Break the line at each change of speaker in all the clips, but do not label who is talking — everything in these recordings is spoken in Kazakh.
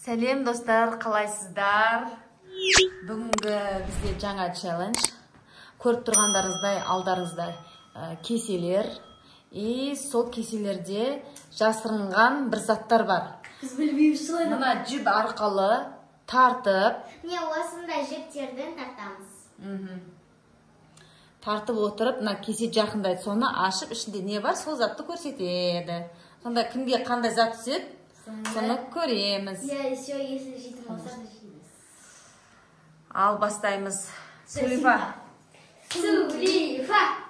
Сәлем достар, қалайсыздар? Бүгінгі бізде жаңа челлендж. Көріп тұрғандарыңыздай алдарыңызда кеселер. И сол кеселерде жасырынған бір заттар бар.
Біз білмейміз солай.
Мына жіп арқылы тартып.
Не осындай жіптерден тартамыз.
Тартып отырып, мына кесе жақындайды. Соны ашып, ішінде не бар, сол затты көрсетеді. Сонда кімге қандай зат түседі? Соны көреміз.
Все, если жетім болса да жейміз.
Ал бастаймыз. Сулифа.
Сулифа.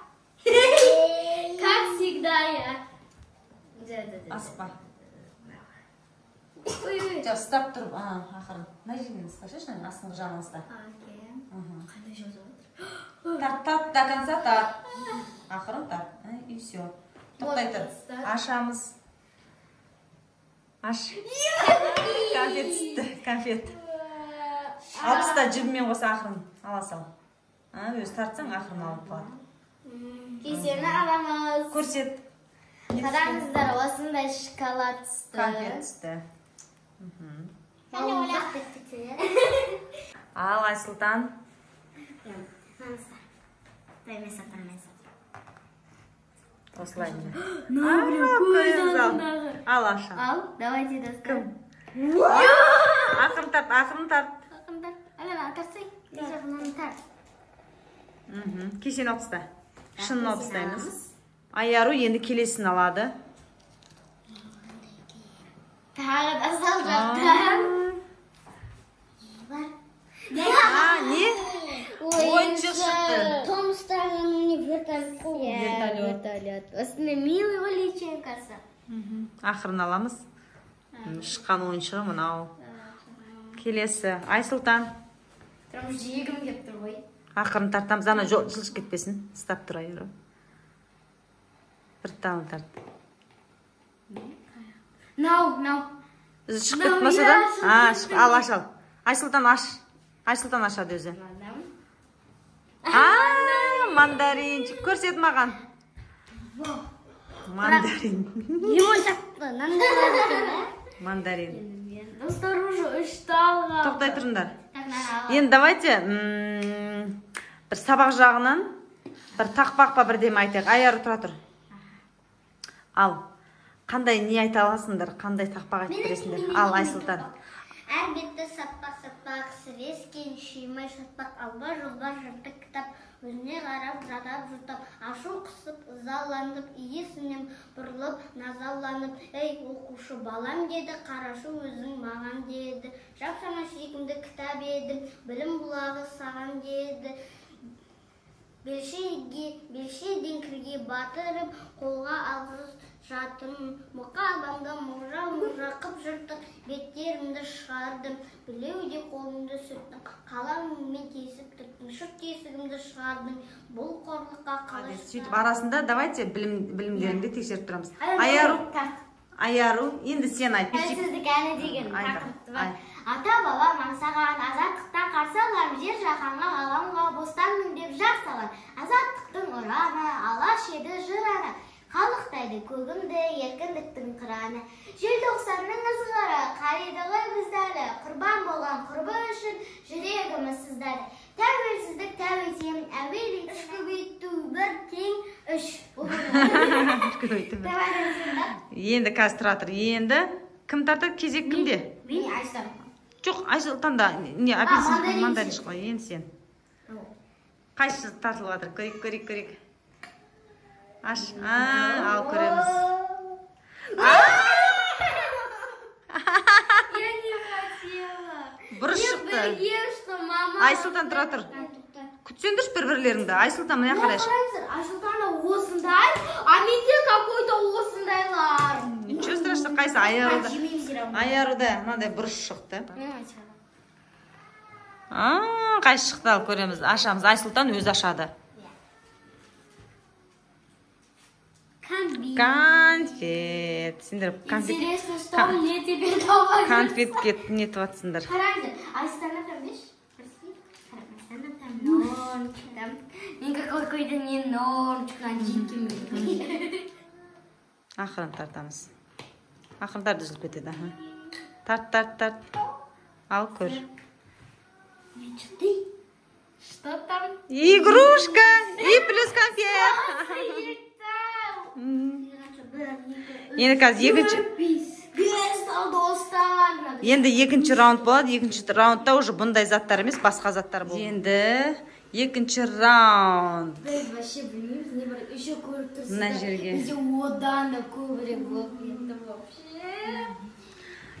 Как всегда я.
Аспа.
Ой-ой.
Ұстап тұрып, ақырын. Мына жерден ұсташы, астыңғы жағын ұста.
Қандай жазып отыр?
Тарт, до конца тарт. Ақырын тарт. И все. Тоқтай тұр. Ашамыз. Аш. Конфет түсті, конфет. Алпыста жібімен қоса ақырын ала сал. Өзі тартсаң ақырын алып қалады.
Кесені аламыз.
Көрсет.
Қараңыздар, осындай шоколад түсті.
Конфет түсті.
Молдақ бітті.
Ал, Айсұлтан.
Дай мен
Осылай.
Ал,
Ал, аша.
Ал, давайте достар.
Ақырын тарт, ақырын тарт.
Алена, тартсай. Жағынан тарт.
Кесен алпыста. Шынын алпыстаймыз. Аяру енді келесін алады.
Тағы да сал жақтан.
Не? Ойыншық шықты.
Том Старный вертолет. Осындай милый Валиченкасы.
Ақырын аламыз. Шыққан ойыншығы мынау. Келесі. Айсұлтан.
Прям жегім кеп тұр ғой.
Ақырын тартамыз. Ана жылыш кетпесін. Стап тұр айыру. Бір таңы тарт.
Нау.
Шығып кетмаса да? Ал, аш ал. Айсұлтан аш. Айсұлтан ашады өзі. Мандаринчик. Көрсет маған. Мандарин.
Лимон шақты.
Мандарин.
Достар уже үшті алға.
Тоқтай тұрыңдар. Енді давайте бір сабақ жағынан бір тақпақ па бірдеме айтайық. Аяру тұра тұр. Ал, қандай не айта аласыңдар, қандай тақпақ айтып бересіңдер? Ал, Айсұлтан.
Әр бетті сатпақ, сірескен, шүймай шатпақ, алба жолба жыртық кітап, өзіне қарап, жатап, жұтап, ашу қысып, ызаланып, иесінен бұрылып, назаланып, ей, оқушы балам деді, қарашы өзің маған деді, жапсана сүйкімді кітап едім, білім бұлағы саған деді, белшеден кірге батырып, қолға алғыз жатым, мұқабамда мұжа қып жыртық, беттерімді шығардым, білеуде қолымды сүрттім, қаламмен кесіп түрттім, шұрт тесігімді шығардым, бұл қорлыққа қалыш.
Сөйтіп арасында давайте білімдеріңді тексеріп тұрамыз. Аяру, енді сен айт.
Тәуелсіздік әні деген тақырыпты бар. Ата бабам аңсаған, азаттықтан қарсы алған, жер жаһанға ғаламға бостанмын деп жар салған. Азаттықтың ұраны, алаш еді жыр ана, қалықтайды көгімді еркіндіктің қыраны. Желтоқсанның ызғары қариды ғой бізді, құрбан болған құрбы үшін жүрегіміз сыздады. Тәуелсіздік тәуелсем, әуелі үш көбейту бір тең үш.
Енді қазір тұра тұр. Енді кім тартады? Кезек кімде?
Мен Айсұлтан.
Жоқ, Айсұлтан да апельсин мандарин шықпай. Енді сен. Қайсы тартылып жатыр? Көрейік. Аш. Ал көреміз.
Я не хотела.
Бұрыш шықты.
что мама...
Айсұлтан тұра тұр. Күтсеңдірші бір-бірлеріңді. Айсұлтан мына қарайшы.
Айсұлтан да осындай, а менде какой-то осындайлар.
Ничего страшного, қайсы аяруда мынандай бұрыш шықты. Қайсы шықты ал көреміз. Ашамыз. Айсұлтан өз ашады. Конфет. Сендер конфет.
Интересно, что мне теперь давать?
Конфет нетіп атсыңдар.
Қараңдар, Айсұлтан апамдеш? Айсұлтан апам какой-то не нормчик,
Ақырын тартамыз. Ақырын тарт үзіліп кетеді. Тарт. Ал, көр.
Что там?
Игрушка! И плюс конфет! Енді қазір Енді екінші раунд болады. Екінші раундта уже бұндай заттар емес, басқа заттар болады. Енді екінші раунд.
Біз вообще білмейміз, не бар, еще көріп тұрсыздар.
Мына жерге.
Бізде одан да көбірек болып енді вообще.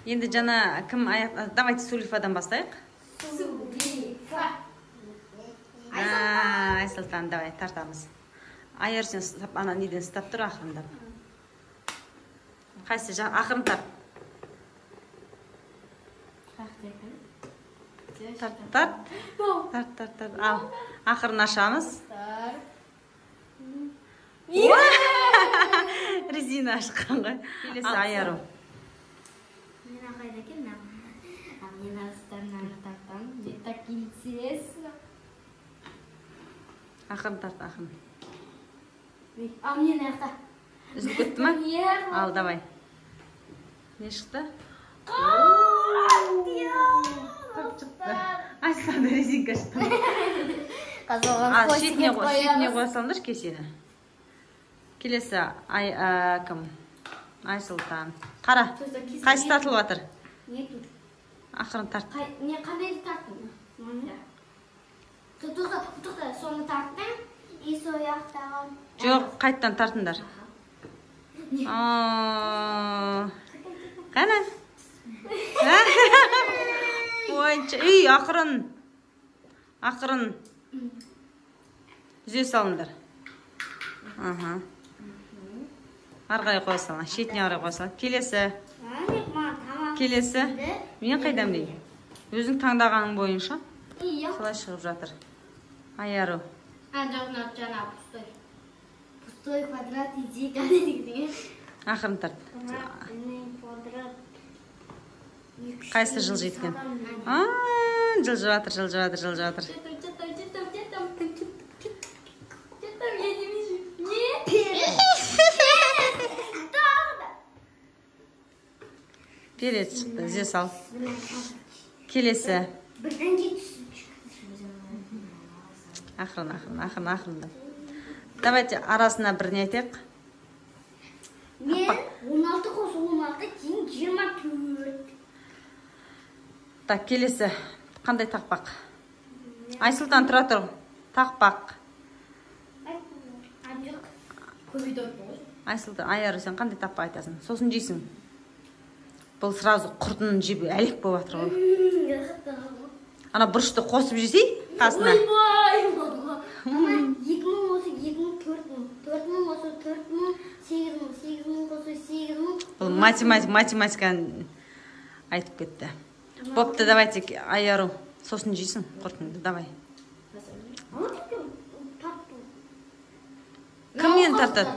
Енді жана кім аяқ... Давайте Сулифадан бастайық.
Сулифа.
Айсұлтан, давай, тартамыз. Айар сен ана неден ұстап тұр ақырындап. Қайсы жан, ақырын тарт. Тарт. Ал, ақырын ашамыз. Резина ашқан ғой. Келесі Айару.
Мен қайда келмем. Мен астарынан тартам. Мне так интересно.
Ақырын тарт, ақырын.
Ал мен аяқта.
Үзіліп кетті ма? Ал, давай. Не шықты? Айсылтан резинка шықты. Шетіне қоя салыңдаршы кесені. Келесі кім? Айсылтан. Қара, қайсы тартылып жатыр? Ақырын тарт.
Не қандай тарттым? Тоқта, соны тарттым. И сол аяқтағы.
Жоқ, қайттан тартыңдар. Қана? Ойыншы, ақырын. Үзе салыңдар. Арғай қой салың, шетіне арай қой салың. Келесі. Мен қайдам дейін? Өзің таңдағаның бойынша солай шығып жатыр. Айару.
Жаңа пустой. Пустой квадрат иди кәдегіне.
Ақырын тарт. Қайсы жыл жеткен? Жыл жатыр.
Что там, я не вижу. Нет.
Перед шықты, зе сал. Келесі. Ақырын. Давайте арасына бір не айтайық.
Мен 16 қос 16 кейін 24.
Так, келесі. Қандай тақпақ? Айсұлтан тұра тұр. Тақпақ. Айсұлтан, Айару, сен қандай тақпақ айтасың? Сосын жейсің. Бұл сразу құртын жеп әлек болып жатыр ғой. Ана бұрышты қосып жесей, қасына.
Мама, 2000 осы 2000, 4000. 4000 осы 4000, 8000, 8000 осы 8000.
Бұл математиканы айтып кетті. Бопты, давайте, Айару, сосын жейсің құртынды, давай. Кім мені тартады?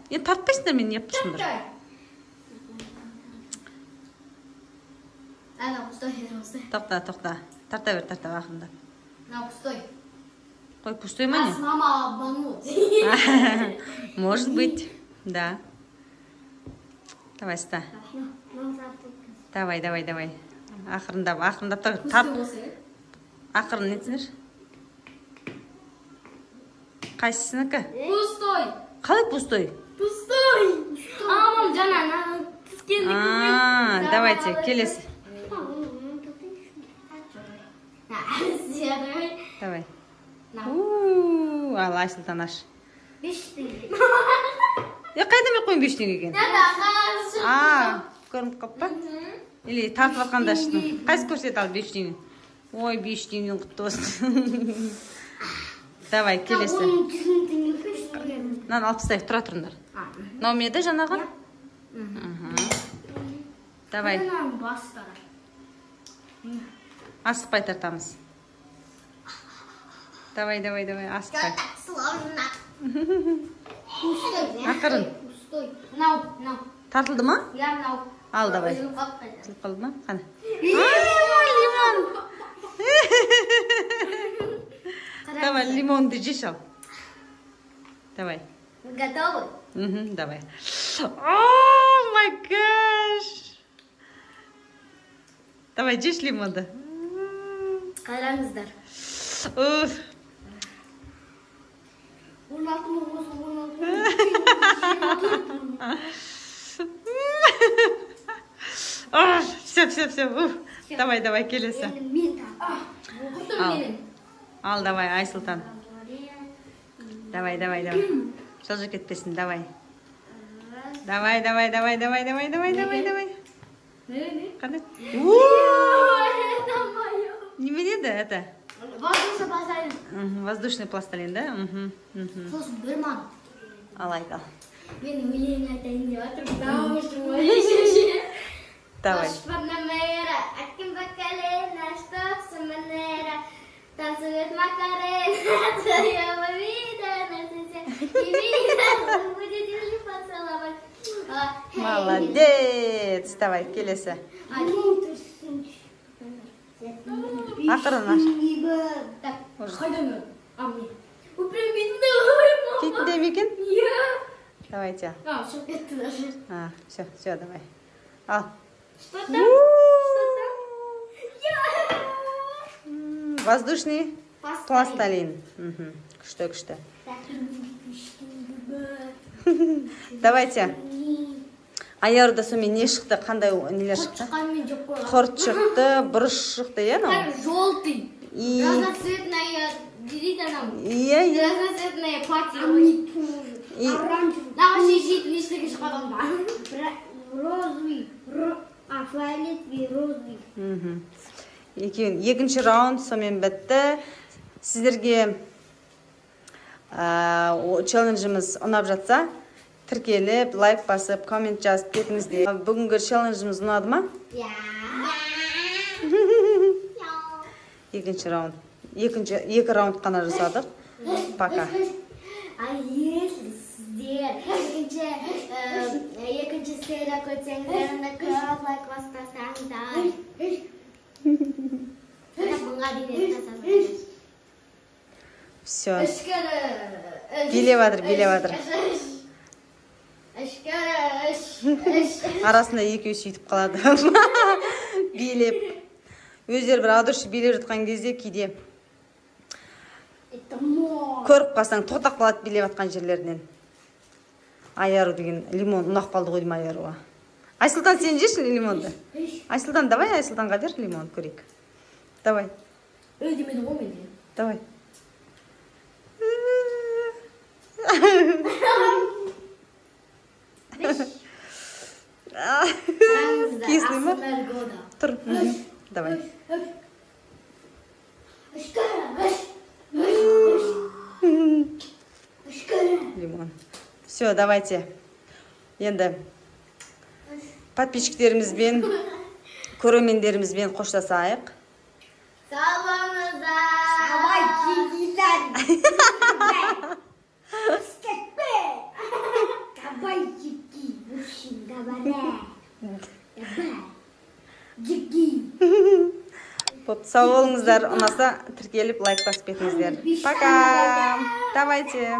Енді тартпайсыңдар, мен не тұрсыңдар? Тоқта. Тарта бер, ақырында. Қой, пустой ма не?
Мама обманут.
Может быть, да. Давай, ста. Давай. Ақырындап тұр. Ақырын нетсіңдер? Қайсысынікі?
Пустой.
Қалай пустой?
Мамам жаңа тіскенді.
Давайте, келесі. Давай. Ал, Айсұлтан аш.
5 теңге.
Қайда мен қойын 5 теңге екен? Көрініп қап па? Или тартып атқанда аштың. Қайсы көрсет ал 5 теңге? Ой, 5 теңген құтты болсын. Давай, келесі. Нан алып тастайық, тұра тұрыңдар. Наумеде жаңағы? Давай. Асықпай тартамыз. Давай, асықпай. Ақырын. Тартылды ма? Ал, давай. Тылып қалды ма? Қана. Лимон. Давай, лимонды жеш ал. Давай.
Готовы?
Давай. О, май гаш. Давай, жеш лимонды.
Қараңыздар.
Уф.
16 мың болсын, 16
Все. Уф. Давай, келесі. Ал, давай, Айсұлтан. Давай. Жылжы кетпесін, давай. Давай. Қандай? Неме деді, это?
Воздушный пластилин.
Воздушный пластилин, да?
Сосын бір ман.
Ал, айтал.
Мен өлең айтайын деп атырмын.
Давай.
Aqui Bacalhau, estou sem maneira. Танцует Макарена, твоя vida, и vida, будет держи поцеловать.
Молодец. Давай, келесі. Ақырын аш.
Так, қайдан өр?
Кетінде ме екен?
Иә.
Давайте.
Все, кетті даже.
Все, давай. Ал.
Что там?
Воздушный пластилин. Күшті. Давайте. Аярда сонымен не шықты? Қандай нелер шықты? Құрт шықты, бұрыш шықты, е?
Желтый. Разноцветная, делит она.
Иә.
Разноцветная пати. Оранжевый. Да, вообще жить не штыки шықпаған ба? Розовый. Фиолетовый, розовый.
Екінші раунд сонымен бітті. Сіздерге челленджіміз ұнап жатса, тіркеліп, лайк басып, коммент жазып кетіңіздер. Бүгінгі челленджіміз ұнады ма? Екінші раунд. Екі раунд қана жасадық. Пока.
Если сіздер екінші серия көрсеңіздер, онда көп лайк бастасаңыздар.
Все. Билеп жатыр. Арасында екеуі сөйтіп қалады. Билеп. Өздері бір адыршы билеп жатқан кезде кейде көріп қалсаң тоқтап қалады билеп жатқан жерлерінен. Аяру деген лимон ұнақ қалды ғой дейм Аяруға. Айсұлтан, сен жешін лимонды? Айсұлтан, давай Айсұлтанға бер лимон көрейік. Давай.
Демеді ғой менде.
Давай. Кислый ма? Тұр. Давай. Лимон. Все, давайте. Енді подписчиктерімізбен, көрермендерімізбен қоштасайық.
Сау болыңыздар. Давай, кигилер. Давай, киги.
Сау болыңыздар. Ұнаса тіркеліп лайк басып кетіңіздер. Пока. Давайте.